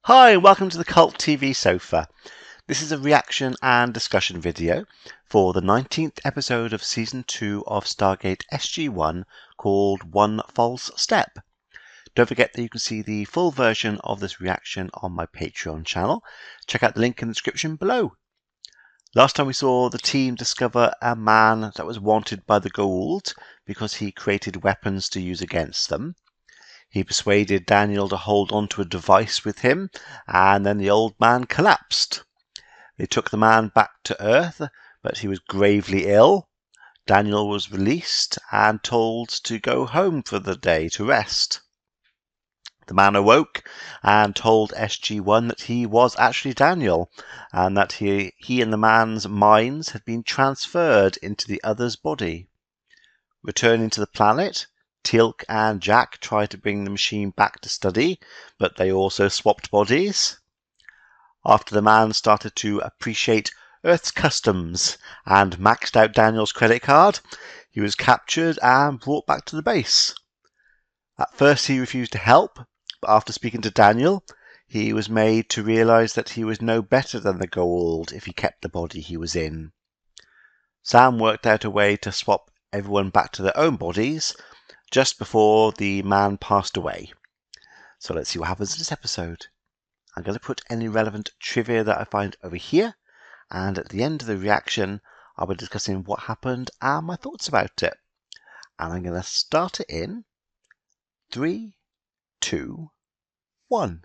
Hi, welcome to the Cult TV Sofa. This is a reaction and discussion video for the 19th episode of Season 2 of Stargate SG1 called One False Step. Don't forget that you can see the full version of this reaction on my Patreon channel. Check out the link in the description below. Last time we saw the team discover a man that was wanted by the Goa'uld because he created weapons to use against them. He persuaded Daniel to hold on to a device with him, and then the old man collapsed. They took the man back to Earth, but he was gravely ill. Daniel was released and told to go home for the day to rest. The man awoke and told SG1 that he was actually Daniel, and that he and the man's minds had been transferred into the other's body. Returning to the planet, Teal'c and Jack tried to bring the machine back to study, but they also swapped bodies. After the man started to appreciate Earth's customs and maxed out Daniel's credit card, he was captured and brought back to the base. At first he refused to help, but after speaking to Daniel, he was made to realize that he was no better than the Goa'uld if he kept the body he was in. Sam worked out a way to swap everyone back to their own bodies just before the man passed away. So let's see what happens in this episode. I'm going to put any relevant trivia that I find over here, and at the end of the reaction I'll be discussing what happened and my thoughts about it. And I'm going to start it in 3, 2, 1.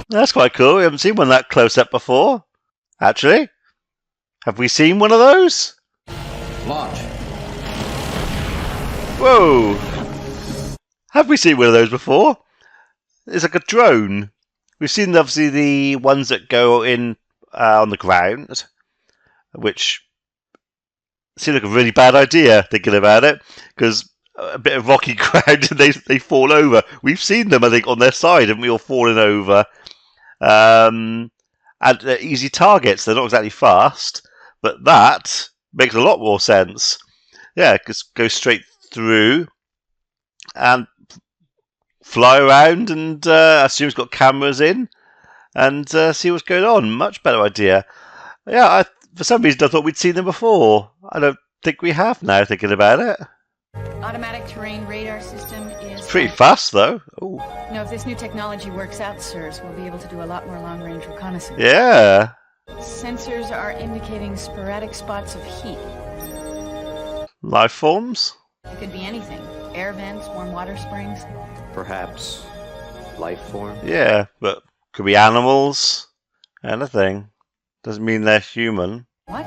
That's quite cool. We haven't seen one that close up before. Actually, have we seen one of those? Launch. Whoa! Have we seen one of those before? It's like a drone. We've seen obviously the ones that go in on the ground, which seem like a really bad idea thinking about it, because a bit of rocky ground and they fall over. We've seen them, I think, on their side, and we all fallen over. And they're easy targets. They're not exactly fast, but that makes a lot more sense. Yeah, just go straight through and fly around, and I assume it's got cameras in, and see what's going on. Much better idea. Yeah, for some reason I thought we'd seen them before. I don't think we have now, thinking about it. Automatic terrain radar system is Pretty fast, though. Ooh. No, if this new technology works out, sirs, we'll be able to do a lot more long-range reconnaissance. Yeah. Sensors are indicating sporadic spots of heat. Life forms? It could be anything. Air vents, warm water springs. Perhaps life form? Yeah, but could be animals. Anything. Doesn't mean they're human. What?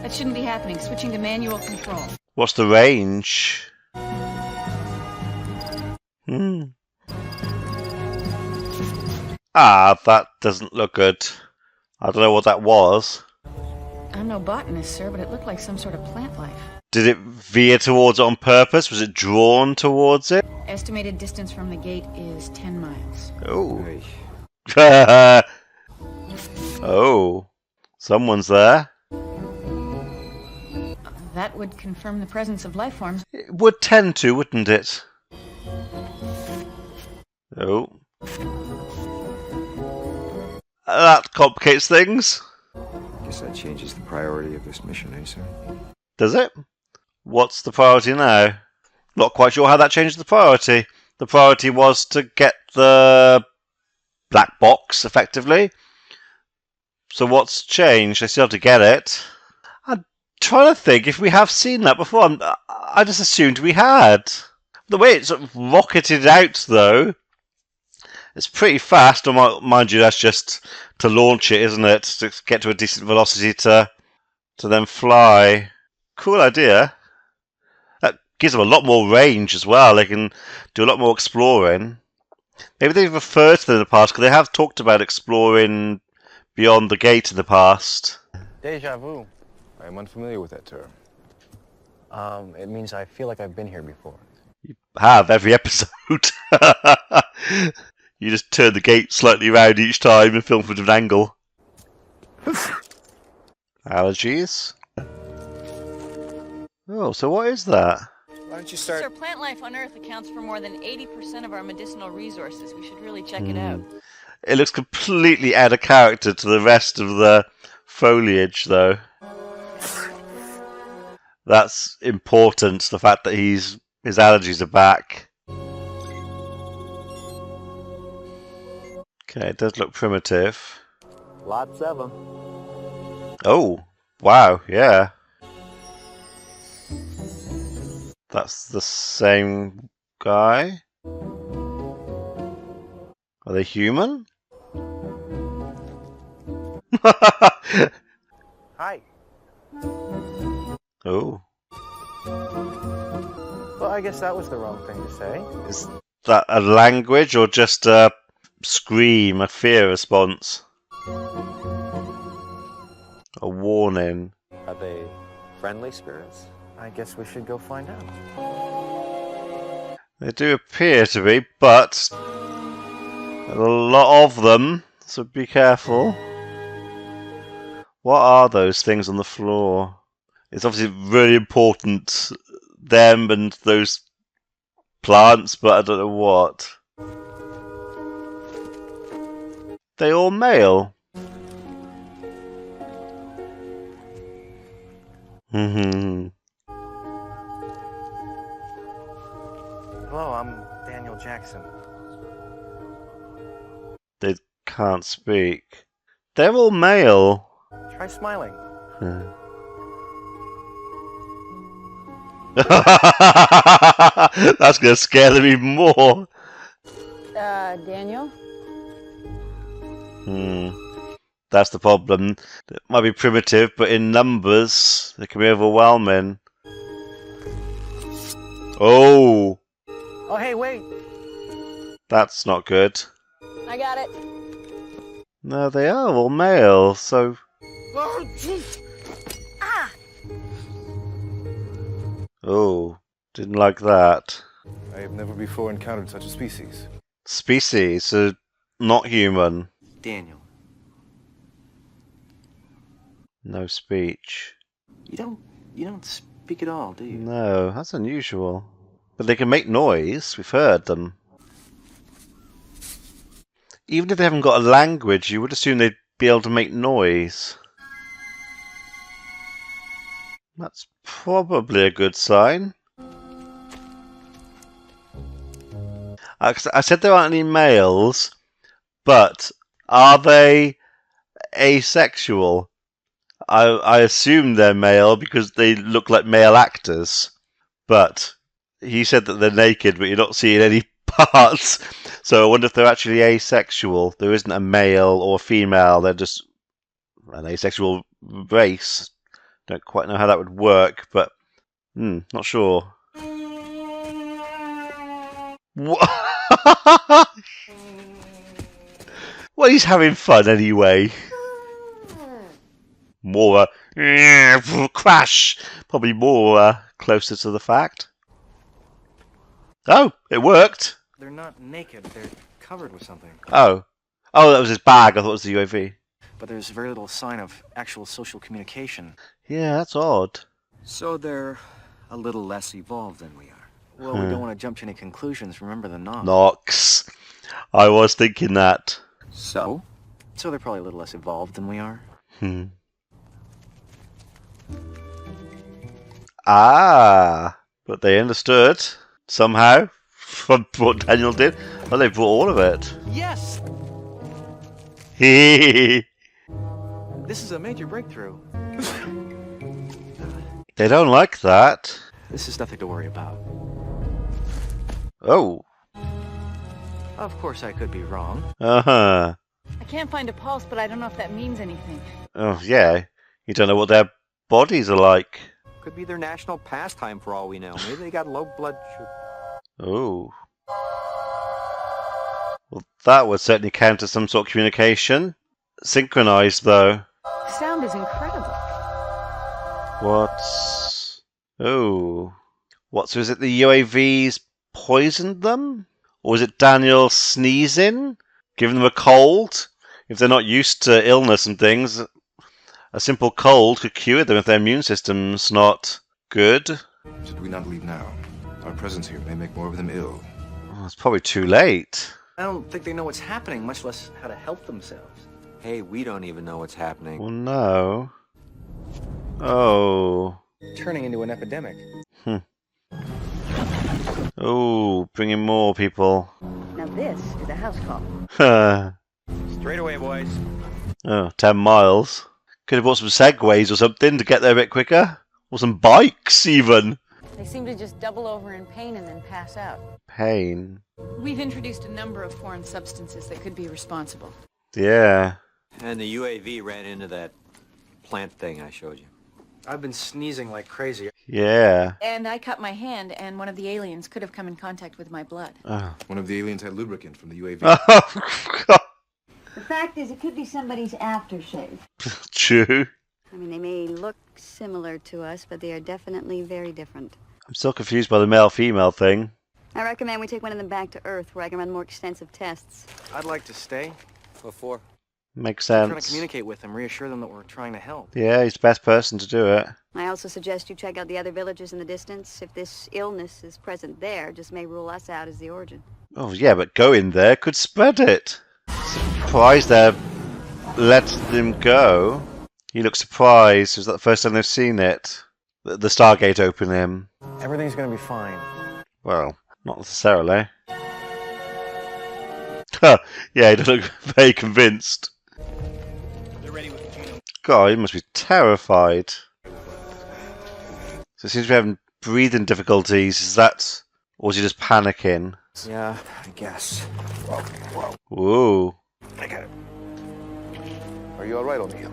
That shouldn't be happening. Switching to manual control. What's the range? Ah, that doesn't look good. I don't know what that was. I'm no botanist, sir, but it looked like some sort of plant life. Did it veer towards it on purpose? Was it drawn towards it? Estimated distance from the gate is 10 miles. Oh. Hey. Oh. Someone's there. That would confirm the presence of life forms. It would tend to, wouldn't it? Oh. That complicates things. Guess that changes the priority of this mission, eh, sir? Does it? What's the priority now? Not quite sure how that changes the priority. The priority was to get the black box, effectively. So what's changed? I still have to get it. I'm trying to think if we have seen that before. I just assumed we had. The way it's sort of rocketed out, though, it's pretty fast. Mind you, that's just to launch it, isn't it? To get to a decent velocity to then fly. Cool idea. That gives them a lot more range as well. They can do a lot more exploring. Maybe they've referred to them in the past, because they have talked about exploring beyond the gate in the past. Deja vu. I am unfamiliar with that term. It means I feel like I've been here before. You have every episode. You just turn the gate slightly around each time and film from a different angle. Allergies? Oh, so what is that? Why don't you Since start... our plant life on Earth accounts for more than 80% of our medicinal resources, we should really check it out. It looks completely out of character to the rest of the foliage, though. That's important, the fact that his allergies are back. Okay, it does look primitive. Lots of them. Oh, wow, yeah. That's the same guy? Are they human? Hi. Oh. Well, I guess that was the wrong thing to say. Is that a language or just a scream, a fear response? A warning? Are they friendly spirits? I guess we should go find out. They do appear to be, but there's a lot of them, so be careful. What are those things on the floor? It's obviously really important, them and those plants, but I don't know what. They all male. Hello, I'm Daniel Jackson. They can't speak. They're all male. Try smiling. That's gonna scare them even more. Daniel? That's the problem. It might be primitive, but in numbers, they can be overwhelming. Oh! Oh, hey, wait! That's not good. I got it. No, they are all male, so... Oh, didn't like that. I have never before encountered such a species. Species, so not human. Daniel, No speech. you don't speak at all, do you? No, that's unusual. But they can make noise, we've heard them. Even if they haven't got a language, you would assume they'd be able to make noise. That's probably a good sign. I said there aren't any males, but are they asexual? I assume they're male because they look like male actors. But he said that they're naked, but you're not seeing any parts. So I wonder if they're actually asexual. There isn't a male or female. They're just an asexual race. Don't quite know how that would work, but not sure. What? Well, he's having fun anyway. More crash. Probably more closer to the fact. Oh, it worked. They're not naked, they're covered with something. Oh, that was his bag. I thought it was the UAV. But there's very little sign of actual social communication. Yeah, that's odd. So they're a little less evolved than we are. Well, we don't want to jump to any conclusions. Remember the knock. Nox. I was thinking that. So? So they're probably a little less evolved than we are. Ah, but they understood somehow from what Daniel did. Well, they brought all of it. Yes! They This is a major breakthrough. don't like that. This is nothing to worry about. Oh. Of course I could be wrong. Uh-huh. I can't find a pulse, but I don't know if that means anything. Oh, yeah. You don't know what their bodies are like. Could be their national pastime for all we know. Maybe they got low blood sugar. Oh. Well, that would certainly count as some sort of communication. Synchronized, though. The sound is incredible. What's... Oh. What, so is it the UAVs poisoned them? Or is it Daniel sneezing? Giving them a cold? If they're not used to illness and things, a simple cold could cure them if their immune system's not good. Should we not leave now? Our presence here may make more of them ill. Oh, it's probably too late. I don't think they know what's happening, much less how to help themselves. Hey, we don't even know what's happening. Well, no. Oh. Turning into an epidemic. Oh, bringing more people. Now this is a house call. Straight away, boys. Oh, 10 miles. Could have bought some segways or something to get there a bit quicker. Or some bikes, even. They seem to just double over in pain and then pass out. Pain. We've introduced a number of foreign substances that could be responsible. Yeah. And the UAV ran into that plant thing I showed you. I've been sneezing like crazy. Yeah. And I cut my hand, and one of the aliens could have come in contact with my blood. Oh. One of the aliens had lubricant from the UAV. Oh, God. The fact is, it could be somebody's aftershave. True. I mean, they may look similar to us, but they are definitely very different. I'm still confused by the male-female thing. I recommend we take one of them back to Earth, where I can run more extensive tests. I'd like to stay. What for? Makes I'm trying to sense. communicate with them, reassure them that we're trying to help. Yeah, he's the best person to do it. I also suggest you check out the other villages in the distance. If this illness is present there, just may rule us out as the origin. Oh, yeah, but going there could spread it. Surprised they're letting him go. He looks surprised. Is that the first time they've seen it? The Stargate opening. Everything's gonna be fine. Well, not necessarily. Huh, yeah, he doesn't look very convinced. God, he must be terrified. So he seems to be having breathing difficulties. Is that... or is he just panicking? Yeah, I guess. Whoa. I got it. Are you alright, O'Neill?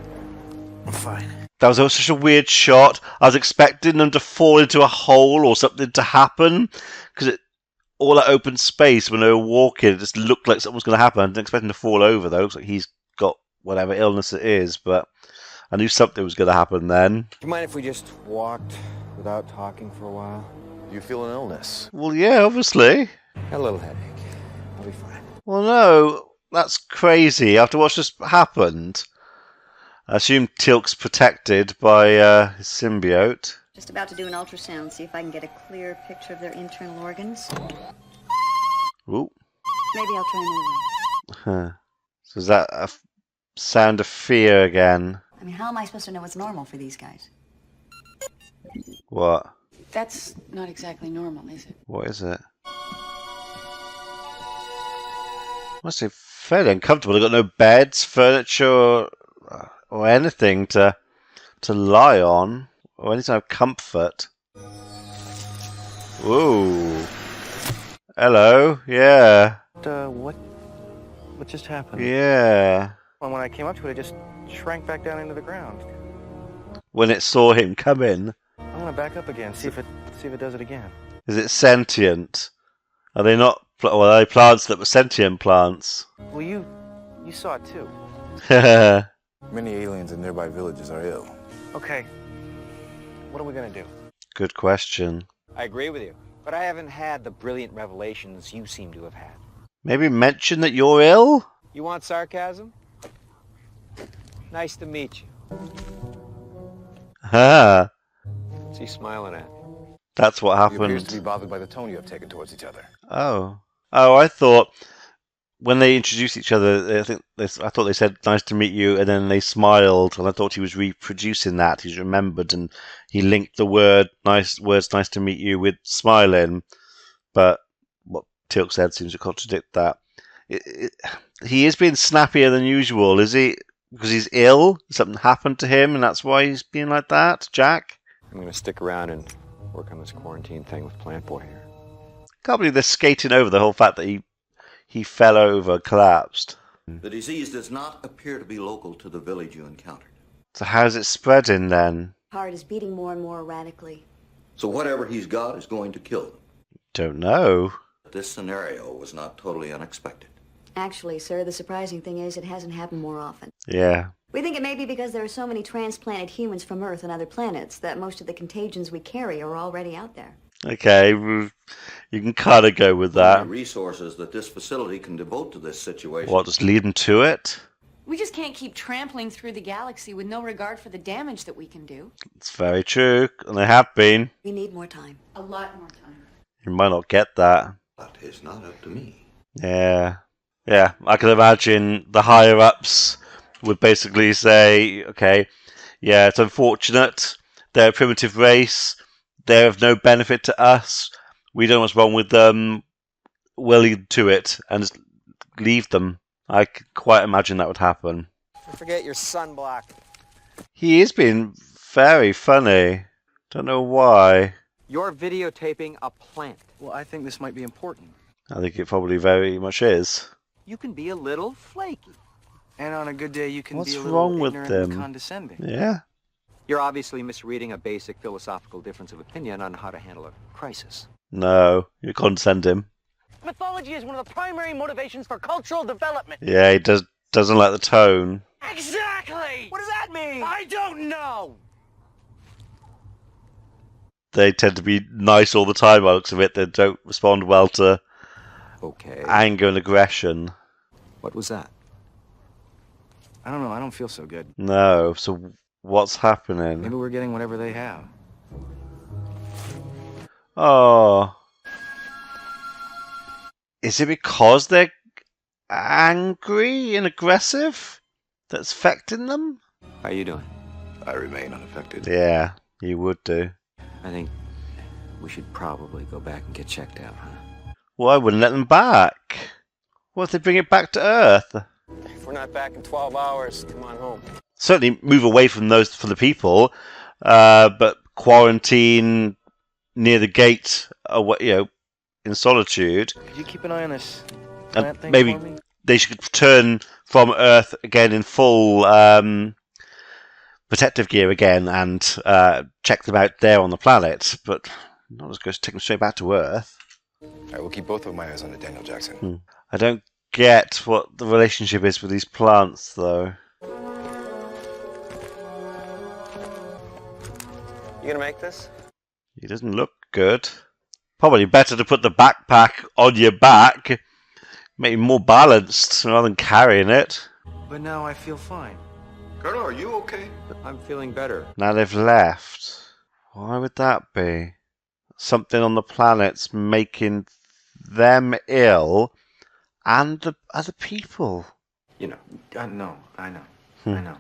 I'm fine. That was such a weird shot. I was expecting them to fall into a hole or something to happen. Because all that open space when they were walking, it just looked like something was going to happen. I didn't expect him to fall over, though. Looks like he's got whatever illness it is. But I knew something was going to happen then. Do you mind if we just walked without talking for a while? You feel an illness? Well, yeah, obviously. Got a little headache. I'll be fine. Well, no. That's crazy. After what just happened. I assume Tilk's protected by his symbiote. Just about to do an ultrasound, see if I can get a clear picture of their internal organs. Ooh. Maybe I'll try another way. Huh. So is that a sound of fear again? I mean, how am I supposed to know what's normal for these guys? What? That's not exactly normal, is it? What is it? Must be fairly uncomfortable. They've got no beds, furniture, or anything to lie on, or any kind of comfort. Whoa. Hello. Yeah. What just happened? Yeah. Well, when I came up to it, it just shrank back down into the ground. When it saw him come in, I'm gonna back up again, see if it does it again. is it sentient? Are they not? Well, are they plants that were sentient plants? Well, you saw it too. Many aliens in nearby villages are ill. Okay. What are we gonna do? Good question. I agree with you, but I haven't had the brilliant revelations you seem to have had. Maybe mention that you're ill? You want sarcasm? Nice to meet you. Ah, What's he smiling at? that's what He appears happened. to be bothered by the tone you have taken towards each other. Oh. Oh, I thought when they introduced each other, I thought they said nice to meet you, and then they smiled, and I thought he was reproducing that. He's remembered, and he linked the words nice to meet you with smiling. But what Tilk said seems to contradict that. He is being snappier than usual, is he? Because he's ill? Something happened to him, and that's why he's being like that, Jack? I'm gonna stick around and work on this quarantine thing with Plant Boy here. Can't believe they're skating over the whole fact that he fell over, collapsed. The disease does not appear to be local to the village you encountered. So how's it spreading then? Heart is beating more and more erratically. So whatever he's got is going to kill them. Don't know. This scenario was not totally unexpected. Actually, sir, the surprising thing is it hasn't happened more often. Yeah. We think it may be because there are so many transplanted humans from Earth and other planets that most of the contagions we carry are already out there. Okay, you can kind of go with The that. resources that this facility can devote to this situation. What, just lead them to it? We just can't keep trampling through the galaxy with no regard for the damage that we can do. It's very true, and they have been. We need more time. A lot more time. You might not get that. But it's not up to me. Yeah. Yeah, I can imagine the higher-ups would basically say, okay, yeah, it's unfortunate. They're a primitive race. They're of no benefit to us. We don't know what's wrong with them. We'll lead to it and just leave them. I could quite imagine that would happen. Forget your sunblock. He is being very funny. Don't know why. You're videotaping a plant. Well, I think this might be important. I think it probably very much is. You can be a little flaky. And on a good day, you can What's be a little wrong with ignorant and them? condescending. Yeah. You're obviously misreading a basic philosophical difference of opinion on how to handle a crisis. No, you condescend him. Mythology is one of the primary motivations for cultural development. Yeah, he doesn't like the tone. Exactly! What does that mean? I don't know! They tend to be nice all the time by the looks of it. They don't respond well to Okay. anger and aggression. What was that? I don't know. I don't feel so good. No, so what's happening? Maybe we're getting whatever they have. Oh. Is it because they're angry and aggressive that's affecting them? How you doing? I remain unaffected. Yeah, you would do. I think we should probably go back and get checked out, huh? Well, I wouldn't let them back. What if they bring it back to Earth? If we're not back in 12 hours, come on home. Certainly move away from those for the people, but quarantine near the gate, in solitude. Could you keep an eye on this And plant thing maybe for me? they should return from Earth again in full protective gear again and check them out there on the planet, but not as good as take them straight back to Earth. I will keep both of my eyes on Daniel Jackson. I don't get what the relationship is with these plants, though. You gonna make this? He doesn't look good. Probably better to put the backpack on your back, make you more balanced rather than carrying it. But now I feel fine. Colonel, are you okay? I'm feeling better. Now they've left. Why would that be? Something on the planet's making them ill and the other people. You know, I know. I know.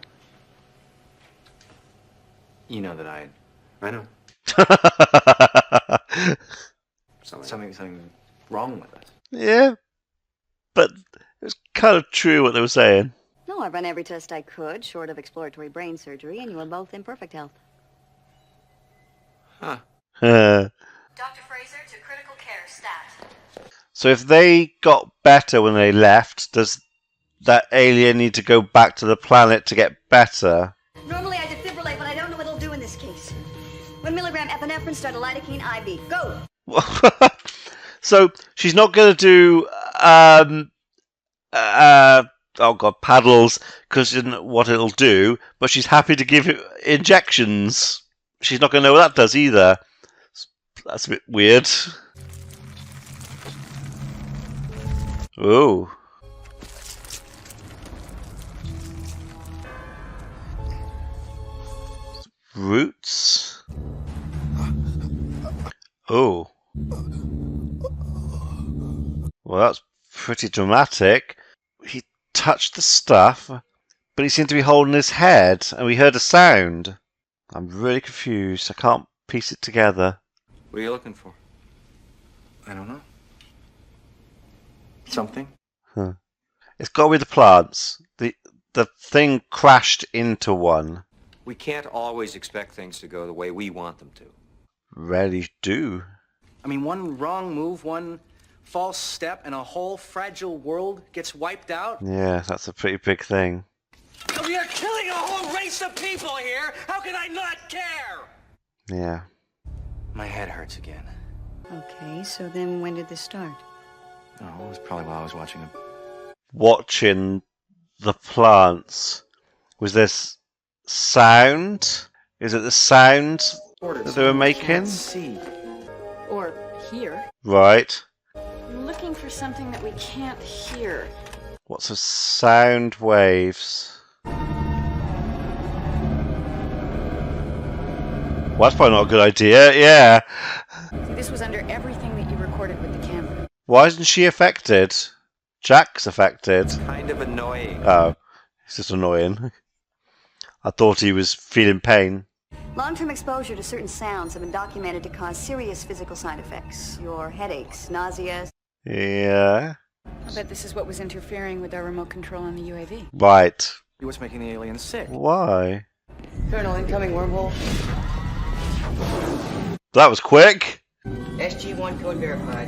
You know that I know. Something wrong with us. Yeah, but it's kind of true what they were saying. No, I've run every test I could, short of exploratory brain surgery, and you were both in perfect health. Uh, Dr. Fraser to critical care, stat. so if they got better when they left, does that alien need to go back to the planet to get better? Normally I defibrillate, but I don't know what it'll do in this case. 1 milligram epinephrine, start a lidocaine IV. Go! So she's not going to do paddles because what it'll do, but she's happy to give injections. She's not going to know what that does either. That's a bit weird. Oh. Roots. Oh. Well, that's pretty dramatic. He touched the stuff, but he seemed to be holding his head, and we heard a sound. I'm really confused. I can't piece it together. What are you looking for? I don't know. Something? Huh. It's got to be the plants. The thing crashed into one. We can't always expect things to go the way we want them to. Rarely do. I mean, one wrong move, one false step, and a whole fragile world gets wiped out? Yeah, that's a pretty big thing. We are killing a whole race of people here! How can I not care? Yeah. My head hurts again. Okay, so then when did this start? Oh, it was probably while I was watching it. Watching the plants. Was this sound? Is it the sound that they were making? See. Or hear. Right. I'm looking for something that we can't hear. What's the sound waves? Well, that's probably not a good idea. Yeah. See, this was under everything that you Why isn't she affected? Jack's affected. Kind of annoying. Oh, it's just annoying. I thought he was feeling pain. Long-term exposure to certain sounds have been documented to cause serious physical side effects. Your headaches, nausea. Yeah. I bet this is what was interfering with our remote control on the UAV. Right. What's making the aliens sick? Why? Colonel, incoming wormhole. That was quick. SG1 code verified.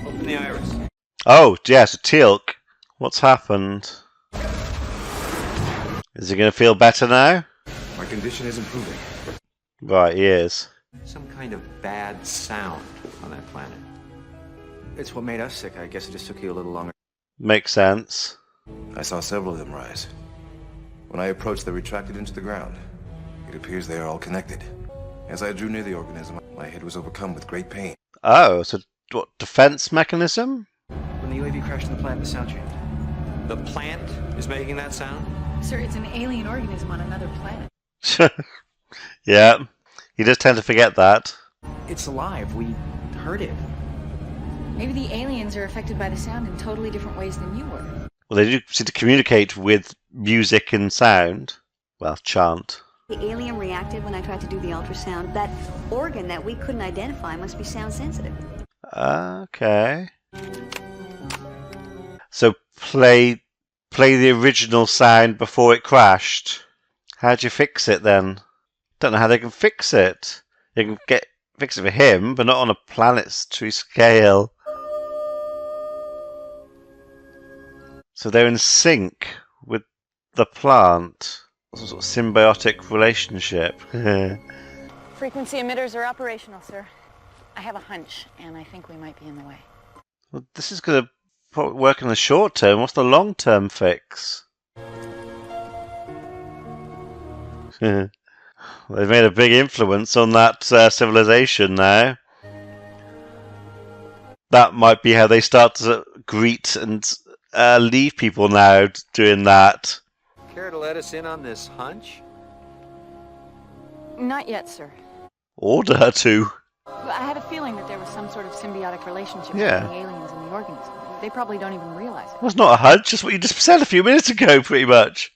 Open the iris. Oh, yes, Teal'c. What's happened? Is he going to feel better now? My condition is improving. Right, he is. Some kind of bad sound on that planet. It's what made us sick. I guess it just took you a little longer. Makes sense. I saw several of them rise. When I approached, they retracted into the ground. It appears they are all connected. As I drew near the organism, my head was overcome with great pain. Oh, so what, defense mechanism? When the UAV crashed on the planet, the sound changed. The plant is making that sound? Sir, it's an alien organism on another planet. Yeah, he does tend to forget that. It's alive. We heard it. Maybe the aliens are affected by the sound in totally different ways than you were. Well, they do seem to communicate with music and sound. Well, chant. The alien reacted when I tried to do the ultrasound. That organ that we couldn't identify must be sound sensitive. Okay. So play the original sound before it crashed. How'd you fix it then? Don't know how they can fix it. They can fix it for him, but not on a planetary scale. So they're in sync with the plant. Some sort of symbiotic relationship. Frequency emitters are operational, sir. I have a hunch, and I think we might be in the way. Well, this is going to work in the short term. What's the long-term fix? They've made a big influence on that civilization now. That might be how they start to greet and leave people now doing that. Care to let us in on this hunch? Not yet, sir. Order her to. But I had a feeling that there was some sort of symbiotic relationship Yeah. between the aliens and the organism. They probably don't even realize it. Well, it's not a hunch, it's what you just said a few minutes ago, pretty much.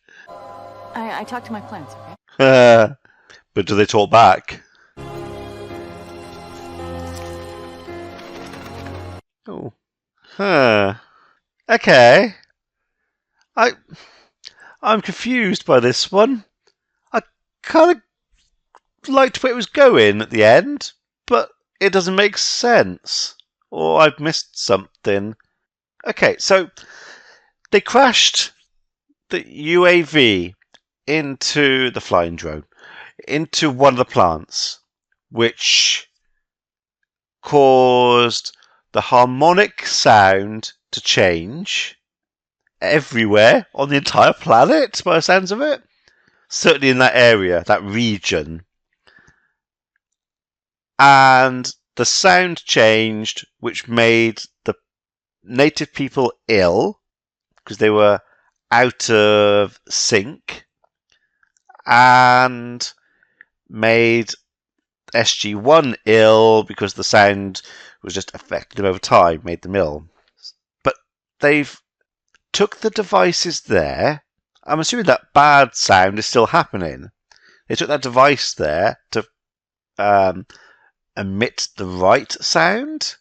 I talked to my plants, okay? But do they talk back? Oh. Huh. Okay. I'm confused by this one. I kind of liked where it was going at the end, but it doesn't make sense. Or I've missed something. Okay, so they crashed the UAV into the flying drone, into one of the plants, which caused the harmonic sound to change everywhere on the entire planet, by the sounds of it. Certainly in that area, that region. And the sound changed, which made the native people ill, because they were out of sync, and made SG1 ill because the sound was just affecting them over time, made them ill. But they've took the devices there. I'm assuming that bad sound is still happening. They took that device there to emit the right sound,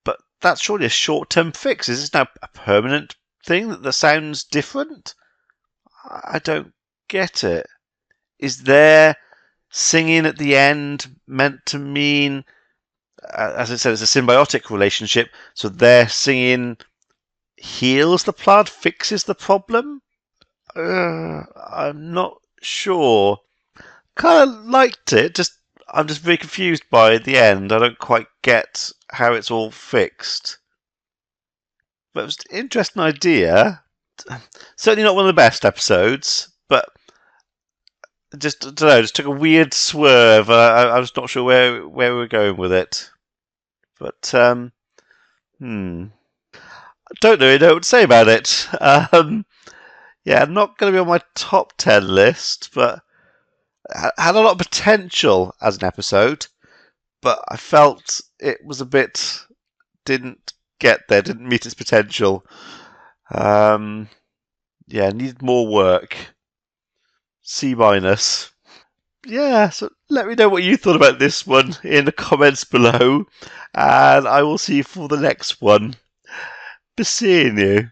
but that's surely a short-term fix. Is this now a permanent thing that the sound's different? I don't get it. Is their singing at the end meant to mean, as I said, it's a symbiotic relationship, so their singing heals the plant, fixes the problem? I'm not sure. Kind of liked it, I'm just very confused by the end. I don't quite get how it's all fixed. But it was an interesting idea. Certainly not one of the best episodes, but just, I don't know, just took a weird swerve. I was not sure where we were going with it. But, I don't really know what to say about it. Yeah, not going to be on my top 10 list, but had a lot of potential as an episode, but I felt it was a bit, didn't get there, didn't meet its potential. Yeah, needed more work. C-. Yeah, so let me know what you thought about this one in the comments below, and I will see you for the next one. Be seeing you.